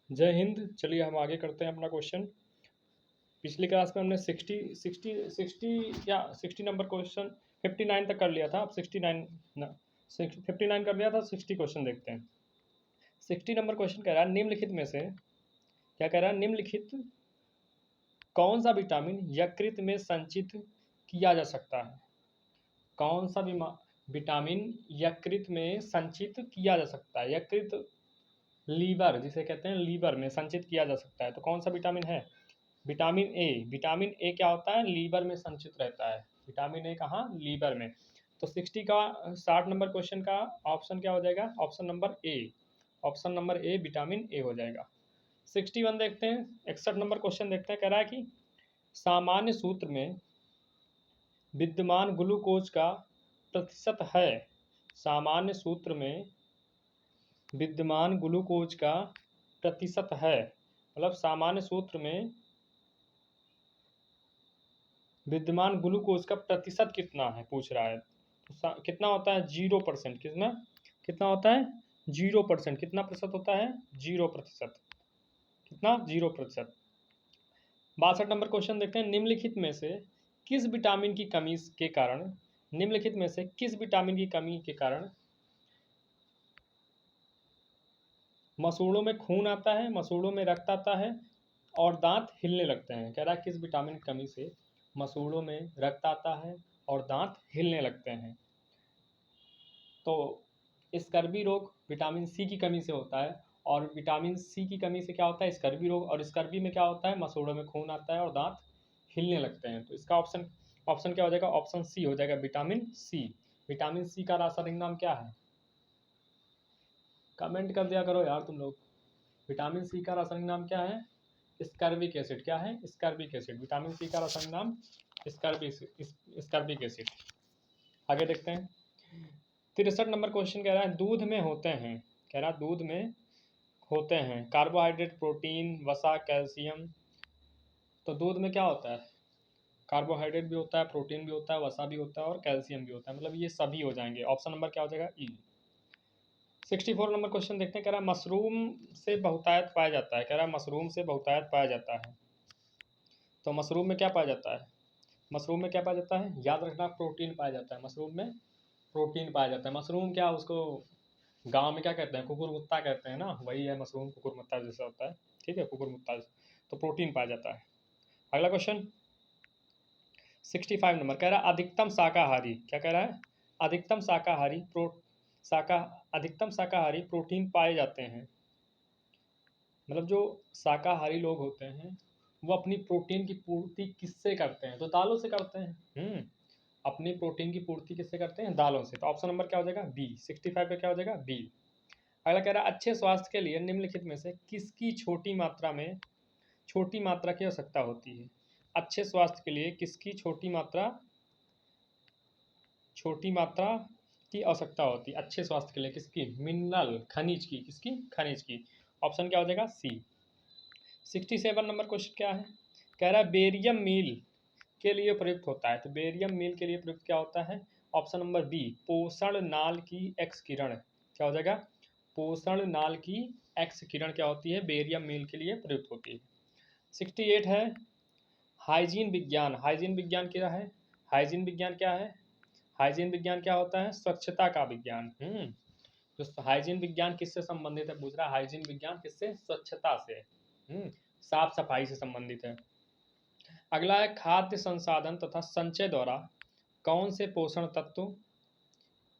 जय हिंद। चलिए हम आगे करते हैं अपना क्वेश्चन। पिछली क्लास में हमने 60 नंबर क्वेश्चन 59 तक कर लिया था। अब 59 कर लिया था, 60 क्वेश्चन देखते हैं। 60 नंबर क्वेश्चन कह रहा है निम्नलिखित में से, क्या कह रहा है, निम्नलिखित कौन सा विटामिन यकृत में संचित किया जा सकता है? कौन सा विटामिन यकृत में संचित किया जा सकता है? यकृत, लीवर जिसे कहते हैं, लीवर में संचित किया जा सकता है। तो कौन सा विटामिन है? Vitamin A. विटामिन ए क्या होता है? लीवर में संचित रहता है। विटामिन ए कहाँ? लीवर में। तो 60 नंबर क्वेश्चन का ऑप्शन क्या हो जाएगा? Option number A. Option number A vitamin A हो जाएगा। 61 देखते हैं। 61 नंबर क्वेश्चन देखते हैं। कह रहा है कि सामान्य सूत्र में विद्यमान ग्लूकोज का प्रतिशत है। सामान्य सूत्र में विद्यमान ग्लूकोज का प्रतिशत है, मतलब सामान्य सूत्र में विद्यमान ग्लूकोज का प्रतिशत कितना है पूछ रहा है। तो कितना होता है? 0%। कितना होता है? 0%। कितना प्रतिशत होता है? 0%। कितना? 0%। 62 नंबर क्वेश्चन देखते हैं। निम्नलिखित में से किस विटामिन की कमी के कारण, निम्नलिखित में से किस विटामिन की कमी के कारण मसूड़ों में खून आता है, मसूड़ों में रक्त आता है और दांत हिलने लगते हैं? कह रहा है किस विटामिन की कमी से मसूड़ों में रक्त आता है और दांत हिलने लगते हैं? तो स्कर्वी रोग विटामिन सी की कमी से होता है, और विटामिन सी की कमी से क्या होता है? स्कर्वी रोग। और स्कर्वी में क्या होता है? मसूड़ों में खून आता है और दांत हिलने लगते हैं। तो इसका ऑप्शन क्या हो जाएगा? ऑप्शन सी हो जाएगा, विटामिन सी। विटामिन सी का रासायनिक नाम क्या है? कमेंट कर दिया करो यार तुम लोग। विटामिन सी का रासायनिक नाम क्या है? स्कर्बिक एसिड। क्या है? स्कर्बिक एसिड। विटामिन सी का रासायनिक नाम स्कर्बिक एसिड। आगे देखते हैं। 63 नंबर क्वेश्चन कह रहा है दूध में होते हैं, कह रहा है दूध में होते हैं कार्बोहाइड्रेट, प्रोटीन, वसा, कैल्शियम। तो दूध में क्या होता है? कार्बोहाइड्रेट भी होता है, प्रोटीन भी होता है, वसा भी होता है और कैल्शियम भी होता है, मतलब ये सभी हो जाएंगे। ऑप्शन नंबर क्या हो जाएगा? ई। 64 नंबर क्वेश्चन देखते हैं। कह रहा है मशरूम से बहुतायत पाया जाता है। कह रहा है मशरूम से बहुतायत पाया जाता है। तो मशरूम में क्या पाया जाता है? मशरूम में क्या पाया जाता है? याद रखना, प्रोटीन पाया जाता है। मशरूम में प्रोटीन पाया जाता है। मशरूम क्या, उसको गांव में क्या कहते हैं? कुकुरमुत्ता कहते हैं ना, वही है मशरूम, कुकुरमुत्ता जैसा होता है। ठीक है, कुकुरमुत्ता। तो प्रोटीन पाया जाता है। अगला क्वेश्चन 65 नंबर कह रहा है अधिकतम शाकाहारी, क्या कह रहा है? अधिकतम शाकाहारी अधिकतम शाकाहारी प्रोटीन पाए जाते हैं। मतलब जो शाकाहारी लोग होते हैं वो अपनी प्रोटीन की पूर्ति किससे करते हैं? तो दालों से करते हैं। अपनी प्रोटीन की पूर्ति किससे करते हैं? दालों से। तो ऑप्शन नंबर क्या हो जाएगा? बी। 65 पे क्या हो जाएगा? बी। अगला कह रहा है अच्छे स्वास्थ्य के लिए निम्नलिखित में से किसकी छोटी मात्रा की आवश्यकता होती है? अच्छे स्वास्थ्य के लिए किसकी छोटी मात्रा की आवश्यकता होती है? अच्छे स्वास्थ्य के लिए किसकी? मिनरल, खनिज की। किसकी? खनिज की। ऑप्शन क्या हो जाएगा? सी। 67 नंबर क्वेश्चन क्या है? कह रहा है बेरियम मील के लिए प्रयुक्त होता है। तो बेरियम मील के लिए प्रयुक्त क्या होता है? ऑप्शन नंबर बी, पोषण नाल की एक्स किरण। क्या हो जाएगा? पोषण नाल की एक्स किरण क्या होती है? बेरियम मील के लिए प्रयुक्त होती है। 68 है हाइजीन विज्ञान। हाइजीन विज्ञान क्या है? हाइजीन विज्ञान क्या है? हाइजीन विज्ञान क्या होता है? स्वच्छता का विज्ञान। तो हाइजीन विज्ञान किससे संबंधित है पूछ रहा है? हाइजीन विज्ञान किससे? स्वच्छता से, साफ सफाई से संबंधित है। अगला है खाद्य संसाधन तथा संचय द्वारा कौन से पोषण तत्व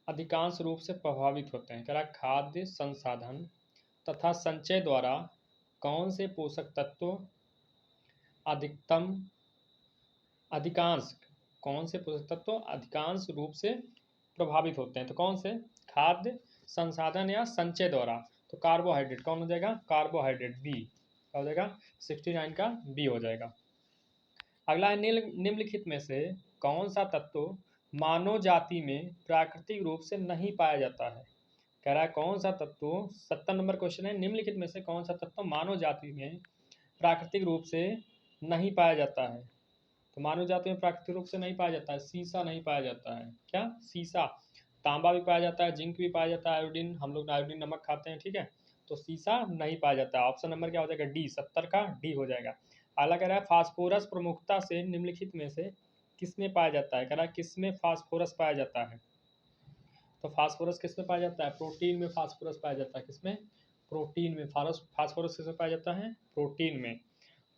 अधिकांश रूप से प्रभावित होते हैं? कह रहा खाद्य संसाधन तथा संचय द्वारा कौन से पोषक तत्व अधिकांश कौन से पोषक तत्व अधिकांश रूप से प्रभावित होते हैं? तो कौन से? खाद्य संसाधन या संचय द्वारा। तो कार्बोहाइड्रेट कौन हो जाएगा? Carbohydrate, b. क्या हो जाएगा? 69 का बी हो जाएगा। अगला है निम्नलिखित में से कौन सा तत्व मानव जाति में प्राकृतिक रूप से नहीं पाया जाता है? कह रहा है कौन सा तत्व, 70 नंबर क्वेश्चन है, निम्नलिखित में से कौन सा तत्व मानव जाति में प्राकृतिक रूप से नहीं पाया जाता है? तो मानव जाति में प्राकृतिक रूप से नहीं पाया जाता है। सीसा नहीं पाया जाता है। क्या? सीसा। तांबा भी पाया जाता है, जिंक भी पाया जाता है, आयोडीन, हम लोग आयोडीन नमक खाते हैं, ठीक है। तो सीसा नहीं पाया जाता। ऑप्शन नंबर क्या हो जाएगा? डी, 70 का डी हो जाएगा। अगला कह रहा है फास्फोरस प्रमुखता से निम्नलिखित में से किसमें पाया जाता है? कह रहा है किसमें फास्फोरस पाया जाता है? तो फास्फोरस किसमें पाया जाता है? प्रोटीन में फास्फोरस पाया जाता है। किसमें? प्रोटीन में। फास्फोरस किसमें पाया जाता है? प्रोटीन में।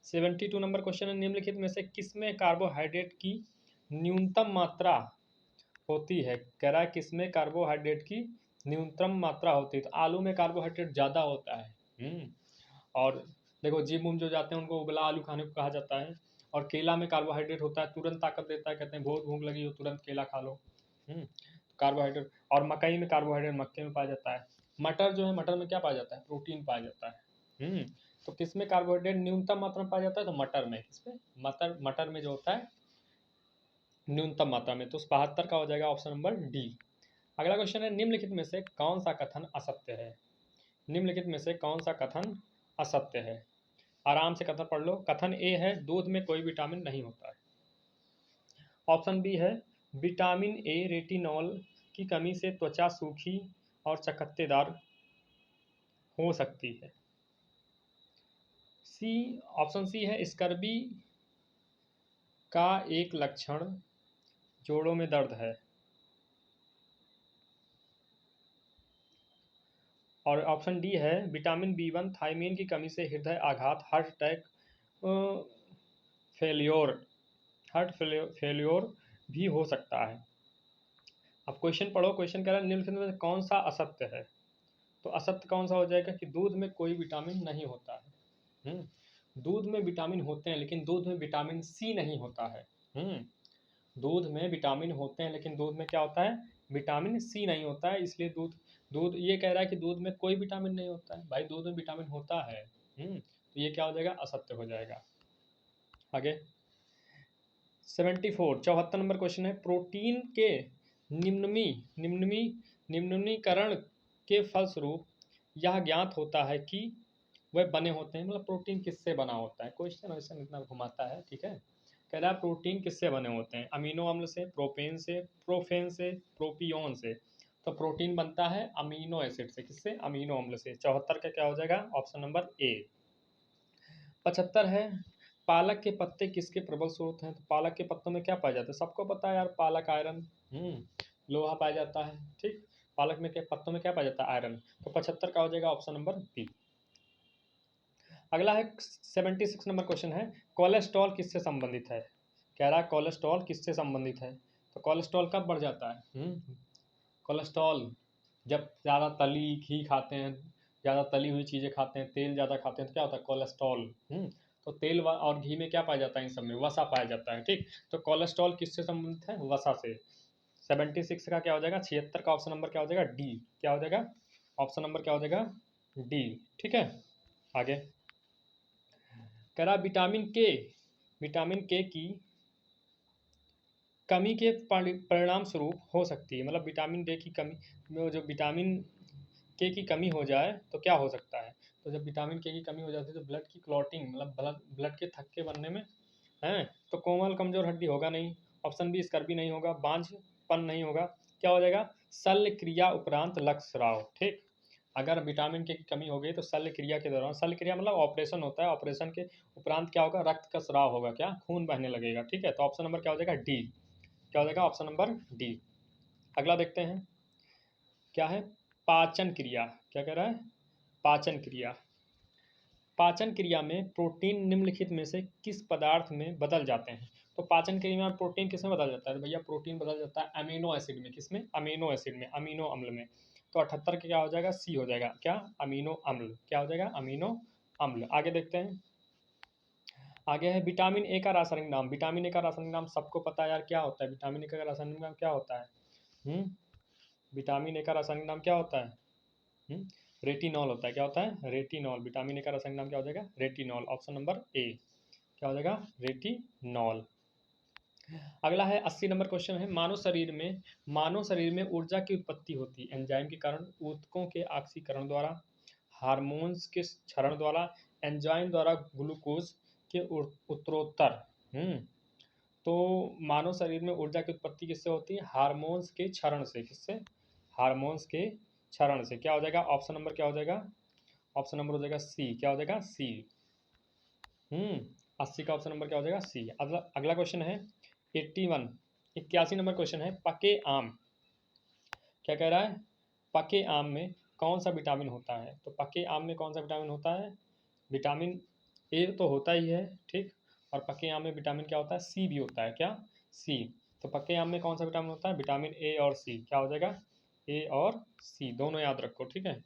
72 नंबर क्वेश्चन है, निम्नलिखित में से किसमें कार्बोहाइड्रेट की न्यूनतम मात्रा होती है? कह रहा है किसमें कार्बोहाइड्रेट की न्यूनतम मात्रा होती है? तो आलू में कार्बोहाइड्रेट ज़्यादा होता है। और देखो जिम उम जो जाते हैं उनको उबला आलू खाने को कहा जाता है। और केला में कार्बोहाइड्रेट होता है, तुरंत ताकत देता है, कहते हैं बहुत भूख लगी हो तुरंत केला खा लो। कार्बोहाइड्रेट। और मकई में कार्बोहाइड्रेट मक्के में पाया जाता है। मटर जो है, मटर में क्या पाया जाता है? प्रोटीन पाया जाता है। तो किसमें कार्बोहाइड्रेट न्यूनतम मात्रा में पाया जाता है? तो मटर में। किसमें? मटर में जो होता है न्यूनतम मात्रा में। तो 72 का हो जाएगा ऑप्शन नंबर डी। अगला क्वेश्चन है, निम्नलिखित में से कौन सा कथन असत्य है? निम्नलिखित में से कौन सा कथन असत्य है? आराम से कथन पढ़ लो। कथन ए है, दूध में कोई विटामिन नहीं होता है। ऑप्शन बी है, विटामिन ए रेटिनॉल की कमी से त्वचा सूखी और चकत्तेदार हो सकती है। सी, ऑप्शन सी है, स्कर्वी का एक लक्षण जोड़ों में दर्द है। और ऑप्शन डी है, विटामिन बी1 थायमीन की कमी से हृदय आघात, हार्ट अटैक, फेल्योर भी हो सकता है। अब क्वेश्चन पढ़ो। क्वेश्चन कह रहा है निम्नलिखित में कौन सा असत्य है? तो असत्य कौन सा हो जाएगा कि दूध में कोई विटामिन नहीं होता है। दूध में विटामिन होते हैं लेकिन दूध में विटामिन सी नहीं होता है। दूध में विटामिन होते हैं लेकिन दूध में क्या होता है? विटामिन सी नहीं होता है। इसलिए दूध दूध ये कह रहा है कि दूध में कोई विटामिन नहीं होता है। भाई दूध में विटामिन होता है। तो ये क्या हो जाएगा? असत्य हो जाएगा। आगे 74 नंबर क्वेश्चन है, प्रोटीन के निम्नीकरण के फलस्वरूप यह ज्ञात होता है कि वह बने होते हैं। मतलब प्रोटीन किससे बना होता है? क्वेश्चन वैसे इतना घुमाता है। ठीक है, कह रहा है प्रोटीन किससे बने होते हैं? अमीनो अम्ल से, प्रोपेन से, प्रोफेन से, प्रोपियोन से। तो प्रोटीन बनता है अमीनो एसिड से। किससे? अमीनो अम्ल से। 74 का क्या हो जाएगा? Option number A. 75 है, पालक के पत्ते किसके प्रबल स्रोत हैं? तो पालक के पत्तों में क्या पाया जाता है? सबको पता है यार, पालक आयरन, लोहा पाया जाता है। ठीक, पालक में क्या, पत्तों में क्या पाया जाता है? आयरन। तो 75 का हो जाएगा ऑप्शन नंबर बी। अगला है 76 नंबर क्वेश्चन है, कोलेस्ट्रॉल किससे संबंधित है? कह रहा है कोलेस्ट्रॉल किससे संबंधित है? तो कोलेस्ट्रॉल कब बढ़ जाता है? कोलेस्ट्रॉल जब ज़्यादा तली घी खाते हैं, ज़्यादा तली हुई चीज़ें खाते हैं, तेल ज़्यादा खाते हैं, तो क्या होता है? कोलेस्ट्रॉल। तो तेल और घी में क्या पाया जाता है? इन सब में वसा पाया जाता है। ठीक, तो कोलेस्ट्रॉल किससे संबंधित है? वसा से। 76 का क्या हो जाएगा? 76 का ऑप्शन नंबर क्या हो जाएगा? डी। क्या हो जाएगा? ऑप्शन नंबर क्या हो जाएगा? डी। ठीक है, आगे कह रहा विटामिन के की कमी के परिणाम स्वरूप हो सकती है। मतलब विटामिन डी की कमी में, जो विटामिन के की कमी हो जाए तो क्या हो सकता है? तो जब विटामिन के की कमी हो जाती है तो ब्लड की क्लॉटिंग, मतलब ब्लड के थक्के बनने में हैं, तो कोमल कमजोर हड्डी होगा नहीं। ऑप्शन बी, स्कर्वी नहीं होगा, बांझपन नहीं होगा। क्या हो जाएगा? शल्य क्रिया उपरांत रक्तस्राव। ठीक, अगर विटामिन के की कमी हो गई तो शल्य क्रिया के दौरान, शल्य क्रिया मतलब ऑपरेशन होता है, ऑपरेशन के उपरांत क्या होगा? रक्त का स्राव होगा। क्या? खून बहने लगेगा। ठीक है, तो ऑप्शन नंबर क्या हो जाएगा? डी। क्या हो जाएगा? Option number D. अगला देखते हैं क्या है, पाचन क्रिया। क्या कह रहा है? पाचन क्रिया। पाचन क्रिया में प्रोटीन निम्नलिखित में से किस पदार्थ में बदल जाते हैं? तो पाचन क्रिया में प्रोटीन किस में बदल जाता है? भैया प्रोटीन बदल जाता है अमीनो एसिड में। किस में? अमीनो एसिड में, अमीनो अम्ल में। तो 78 का क्या हो जाएगा? सी हो जाएगा। क्या? अमीनो अम्ल। क्या हो जाएगा? अमीनो अम्ल। आगे देखते हैं, आगे है विटामिन ए का रासायनिक नाम। विटामिन ए का रासायनिक नाम सबको पता है यार, क्या होता है? विटामिन ए का रासायनिक नाम क्या होता है? विटामिन ए का रासायनिक नाम क्या होता है? रेटिनॉल होता है। क्या होता है? रेटिनॉल। विटामिन ए का रासायनिक नाम क्या हो जाएगा? रेटिनॉल। Option number A. क्या हो जाएगा? रेटिनॉल। अगला है 80 नंबर क्वेश्चन है, मानव शरीर में ऊर्जा की उत्पत्ति होती है एंजाइम के कारण, ऊतकों के ऑक्सीकरण द्वारा, हार्मोन्स के क्षरण द्वारा, एंजाइम द्वारा, ग्लूकोज के उत्तरोत्तर। तो मानव शरीर में ऊर्जा की उत्पत्ति किससे होती है? हार्मोन्स के क्षरण से। किससे? हार्मोन्स के क्षरण से। क्या हो जाएगा? ऑप्शन नंबर क्या हो जाएगा? ऑप्शन नंबर हो जाएगा सी, क्या हो जाएगा सी। 80 का ऑप्शन नंबर क्या हो जाएगा सी। अगला अगला क्वेश्चन है 81, 81 नंबर क्वेश्चन है, पके आम, क्या कह रहा है, पके आम में कौन सा विटामिन होता है। तो पके आम में कौन सा विटामिन होता है, विटामिन ए तो होता ही है, ठीक, और पके आम में विटामिन क्या होता है, सी भी होता है, क्या सी। तो पके आम में कौन सा विटामिन होता है, विटामिन ए और सी, क्या हो जाएगा ए और सी, दोनों याद रखो, ठीक है।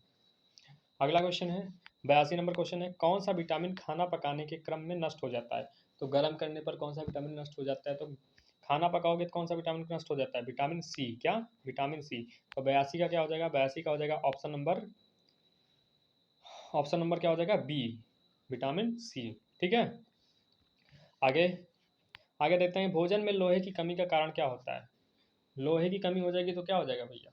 अगला क्वेश्चन है 82 नंबर क्वेश्चन है, कौन सा विटामिन खाना पकाने के क्रम में नष्ट हो जाता है। तो गर्म करने पर कौन सा विटामिन नष्ट हो जाता है, तो खाना पकाओगे तो कौन सा विटामिन नष्ट हो जाता है, विटामिन सी, क्या विटामिन सी। तो 82 का क्या हो जाएगा, 82 का हो जाएगा ऑप्शन नंबर क्या हो जाएगा बी, विटामिन सी, ठीक है। आगे आगे देखते हैं, भोजन में लोहे की कमी का कारण क्या होता है। लोहे की कमी हो जाएगी तो क्या हो जाएगा भैया,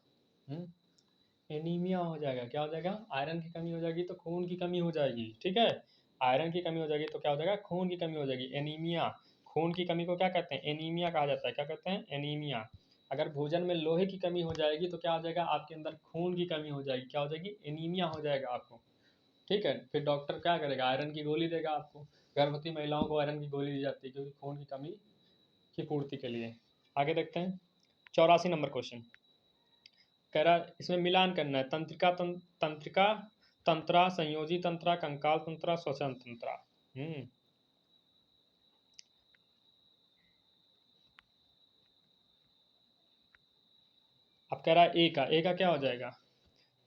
एनीमिया हो जाएगा, क्या हो जाएगा, आयरन की कमी हो जाएगी तो खून की कमी हो जाएगी, ठीक है। आयरन की कमी हो जाएगी तो क्या हो जाएगा, खून की कमी हो जाएगी, एनीमिया। खून की कमी को क्या कहते हैं, एनीमिया कहा जाता है, क्या कहते हैं, एनीमिया। अगर भोजन में लोहे की कमी हो जाएगी तो क्या हो जाएगा, आपके अंदर खून की कमी हो जाएगी, क्या हो जाएगी, एनीमिया हो जाएगा आपको, ठीक है। फिर डॉक्टर क्या करेगा, आयरन की गोली देगा आपको। गर्भवती महिलाओं को आयरन की गोली दी जाती है क्योंकि खून की कमी की पूर्ति के लिए। आगे देखते हैं 84 नंबर क्वेश्चन, कह रहा है इसमें मिलान करना है, तंत्रिका तंत्रा, संयोजी तंत्रा, कंकाल तंत्रा, श्वसन तंत्रा। अब कह रहा है ए का क्या हो जाएगा,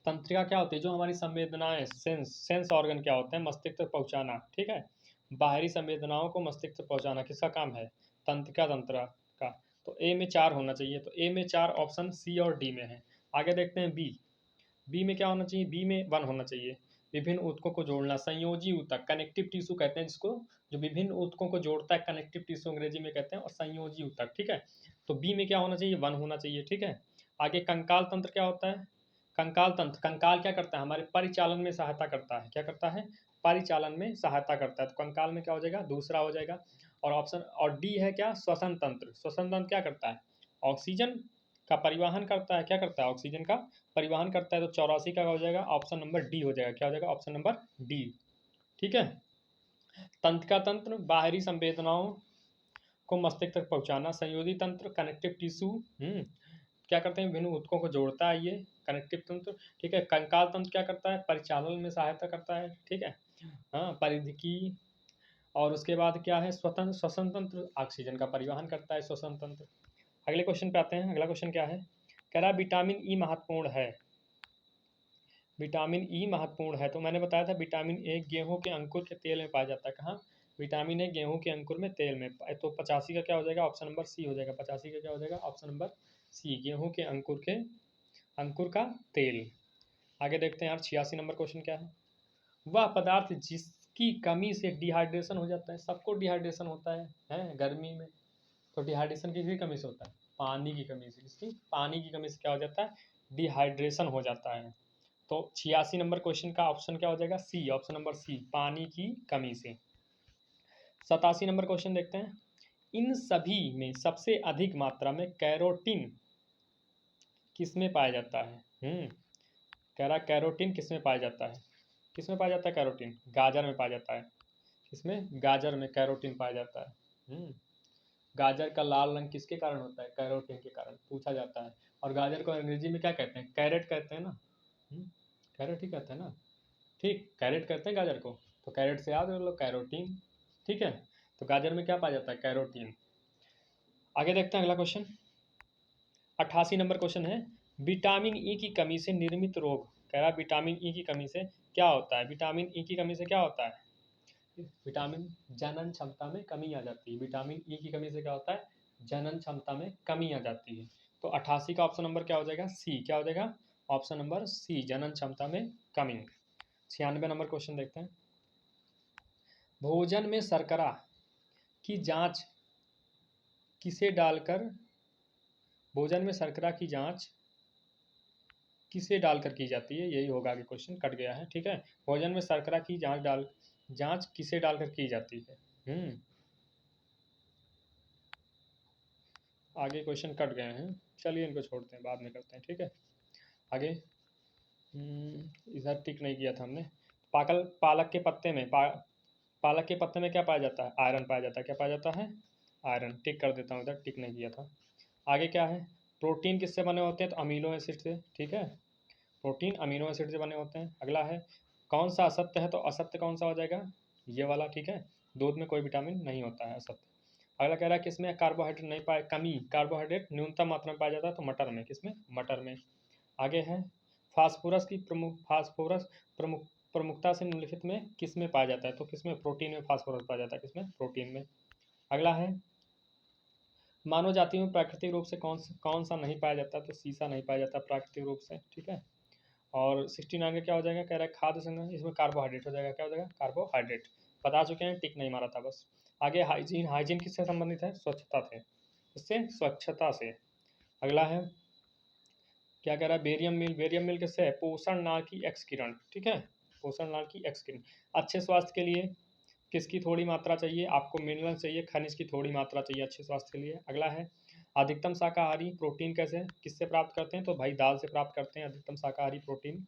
तंत्रिका क्या होती है, जो हमारी संवेदनाएं, सेंस ऑर्गन क्या होते हैं, मस्तिष्क तक पहुंचाना, ठीक है। बाहरी संवेदनाओं को मस्तिष्क तक पहुंचाना किसका काम है, तंत्रिका तंत्र का। तो ए में 4 होना चाहिए, तो ए में 4 ऑप्शन सी और डी में है। आगे देखते हैं बी में क्या होना चाहिए, बी में 1 होना चाहिए, विभिन्न ऊतकों को जोड़ना, संयोजी ऊतक, कनेक्टिव टिश्यू कहते हैं जिसको, जो विभिन्न ऊतकों को जोड़ता है, कनेक्टिव टिश्यू अंग्रेजी में कहते हैं, और संयोजी ऊतक, ठीक है। तो बी में क्या होना चाहिए, 1 होना चाहिए, ठीक है। आगे कंकाल तंत्र क्या होता है, कंकाल तंत्र, कंकाल क्या करता है, हमारे परिचालन में सहायता करता है, क्या करता है, परिचालन में सहायता करता है। तो कंकाल में क्या हो जाएगा, दूसरा हो जाएगा। और ऑप्शन और डी है क्या, श्वसन तंत्र, श्वसन तंत्र क्या करता है, ऑक्सीजन का परिवहन करता है, क्या करता है, ऑक्सीजन का परिवहन करता है। तो 84 का हो जाएगा ऑप्शन नंबर डी हो जाएगा, क्या हो जाएगा, ऑप्शन नंबर डी, ठीक है। तंत्र का तंत्र, बाहरी संवेदनाओं को मस्तिष्क तक पहुंचाना, संयोजी तंत्र, कनेक्टिव टिश्यू, क्या करते हैं, विभिन्न ऊतकों को जोड़ता है ये, कनेक्टिव तंत्र, ठीक है। कंकाल तंत्र क्या करता है, परिचालन में सहायता करता है, ठीक है, हाँ, परिधिकी। और उसके बाद क्या है, स्वतंत्र श्वसन तंत्र, ऑक्सीजन का परिवहन करता है श्वसन तंत्र। अगले क्वेश्चन पे आते हैं, अगला क्वेश्चन क्या है, कह रहा है विटामिन ई महत्वपूर्ण है, विटामिन ई महत्वपूर्ण है। तो मैंने बताया था विटामिन ए गेहूं के अंकुर के तेल में पाया जाता है, कहाँ, विटामिन ए गेहूं के अंकुर में, तेल में। तो 85 का क्या हो जाएगा, ऑप्शन नंबर सी हो जाएगा, 85 का क्या हो जाएगा, ऑप्शन नंबर सी, गेहूं के अंकुर का तेल। आगे देखते हैं यार 86 नंबर क्वेश्चन क्या है, वह पदार्थ जिसकी कमी से डिहाइड्रेशन हो जाता है। सबको डिहाइड्रेशन होता है गर्मी में, तो डिहाइड्रेशन किसकी कमी से होता है, पानी की कमी से, किसकी, पानी की कमी से क्या हो जाता है, डिहाइड्रेशन हो जाता है। तो 86 नंबर क्वेश्चन का ऑप्शन क्या हो जाएगा, सी, ऑप्शन नंबर सी, पानी की कमी से। 87 नंबर क्वेश्चन देखते हैं, इन सभी में सबसे अधिक मात्रा में कैरोटीन किस में पाया जाता है, कह रहा कैरोटीन किस में पाया जाता है, किस में पाया जाता है कैरोटीन, गाजर में पाया जाता है, किसमें, गाजर में कैरोटीन पाया जाता है। गाजर का लाल रंग किसके कारण होता है, कैरोटीन के कारण पूछा जाता है। और गाजर को अंग्रेजी में क्या कहते हैं, कैरेट कहते हैं ना, कैरेट ही कहते हैं ना, ठीक, कैरेट कहते हैं गाजर को, तो कैरेट से याद रख लो कैरोटीन, ठीक है। तो गाजर में क्या पाया जाता है, कैरोटीन। आगे देखते हैं अगला क्वेश्चन, 88 नंबर क्वेश्चन है, विटामिन ई की कमी से निर्मित रोग, कह रहा है विटामिन ई की कमी से क्या होता है, विटामिन ई की कमी से क्या होता है, विटामिन जनन क्षमता में कमी आ जाती है, विटामिन ई की कमी से क्या होता है, जनन क्षमता में कमी आ जाती है। तो 88 का ऑप्शन नंबर क्या हो जाएगा, सी, क्या हो जाएगा, ऑप्शन नंबर सी, जनन क्षमता में कमी। 96 नंबर क्वेश्चन देखते हैं, भोजन में शर्करा की जांच किसे डालकर, भोजन में शर्करा की जांच किसे डालकर की जाती है, यही होगा, आगे क्वेश्चन कट गया है, ठीक है। भोजन में शर्करा की जांच किसे डालकर की जाती है, आगे क्वेश्चन कट गए हैं, चलिए इनको छोड़ते हैं, बाद में करते हैं, ठीक है। आगे इधर टिक नहीं किया था हमने, पालक के पत्ते में पालक के पत्ते में क्या पाया जाता है? आयरन पाया जाता है। क्या पाया जाता है? आयरन। टिक कर देता हूँ, इधर टिक नहीं किया था। आगे क्या है? प्रोटीन किससे बने होते हैं? तो अमीनो एसिड से। ठीक है, प्रोटीन अमीनो एसिड से बने होते हैं। अगला है कौन सा असत्य है? तो असत्य कौन सा हो जाएगा? ये वाला। ठीक है, दूध में कोई विटामिन नहीं होता है, असत्य। अगला कह रहा है किसमें कार्बोहाइड्रेट नहीं पाए, कमी, कार्बोहाइड्रेट न्यूनतम मात्रा में पाया जाता है? तो मटर में। किसमें? मटर में। आगे है फास्फोरस की फास्फोरस प्रमुखता से निम्नलिखित में किस में पाया जाता है? तो किसमें? प्रोटीन में फास्फोरस पाया जाता है। किसमें? प्रोटीन में। अगला है मानव जाति में प्राकृतिक रूप से कौन सा नहीं पाया जाता? तो सीसा नहीं पाया जाता प्राकृतिक रूप से। ठीक है, और 69 का क्या हो जाएगा? कह रहा है खाद्य संग्रह, इसमें कार्बोहाइड्रेट हो जाएगा। क्या हो जाएगा? कार्बोहाइड्रेट। बता चुके हैं, टिक नहीं मारा था बस। आगे हाइजीन, हाइजीन किससे संबंधित है? स्वच्छता से। इससे स्वच्छता से। अगला है क्या कह रहा है? बेरियम मिल, बेरियम मिल किससे है? पोषण नाल की एक्सकिरण। ठीक है, पोषण नाल की एक्सकिरण। अच्छे स्वास्थ्य के लिए किसकी थोड़ी मात्रा चाहिए? आपको मिनरल चाहिए, खनिज की थोड़ी मात्रा चाहिए अच्छे स्वास्थ्य के लिए। अगला है अधिकतम शाकाहारी प्रोटीन कैसे किससे प्राप्त करते हैं? तो भाई दाल से प्राप्त करते हैं अधिकतम शाकाहारी प्रोटीन।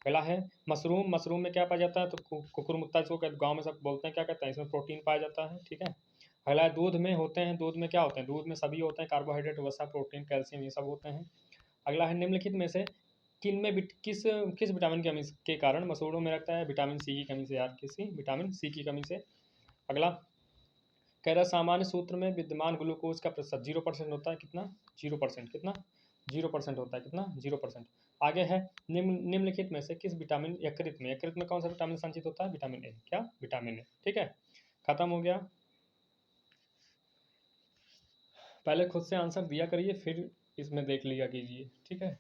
अगला है मशरूम, मशरूम में क्या पाया जाता है? तो कुकुरमुत्ता, इसको गाँव में सब बोलते हैं, क्या कहते हैं? इसमें प्रोटीन पाया जाता है। ठीक है, अगला है दूध में होते हैं, दूध में क्या होते हैं? दूध में सभी होते हैं, कार्बोहाइड्रेट, वसा, प्रोटीन, कैल्शियम, ये सब होते हैं। अगला है निम्नलिखित में से किन में किस किस विटामिन की कमी के कारण मसूड़ों में लगता है? विटामिन सी की कमी से यार, किसी विटामिन सी की कमी से। अगला कह रहा सामान्य सूत्र में विद्यमान ग्लूकोज का प्रतिशत 0% होता है। कितना? 0%। कितना? 0% होता है। कितना? 0%। आगे है निम्नलिखित में से किस विटामिन यकृत में, यकृत में कौन सा विटामिन संचित होता है? Vitamin A. क्या? Vitamin A. ठीक है, खत्म हो गया। पहले खुद से आंसर दिया करिए, फिर इसमें देख लिया कीजिए। ठीक है।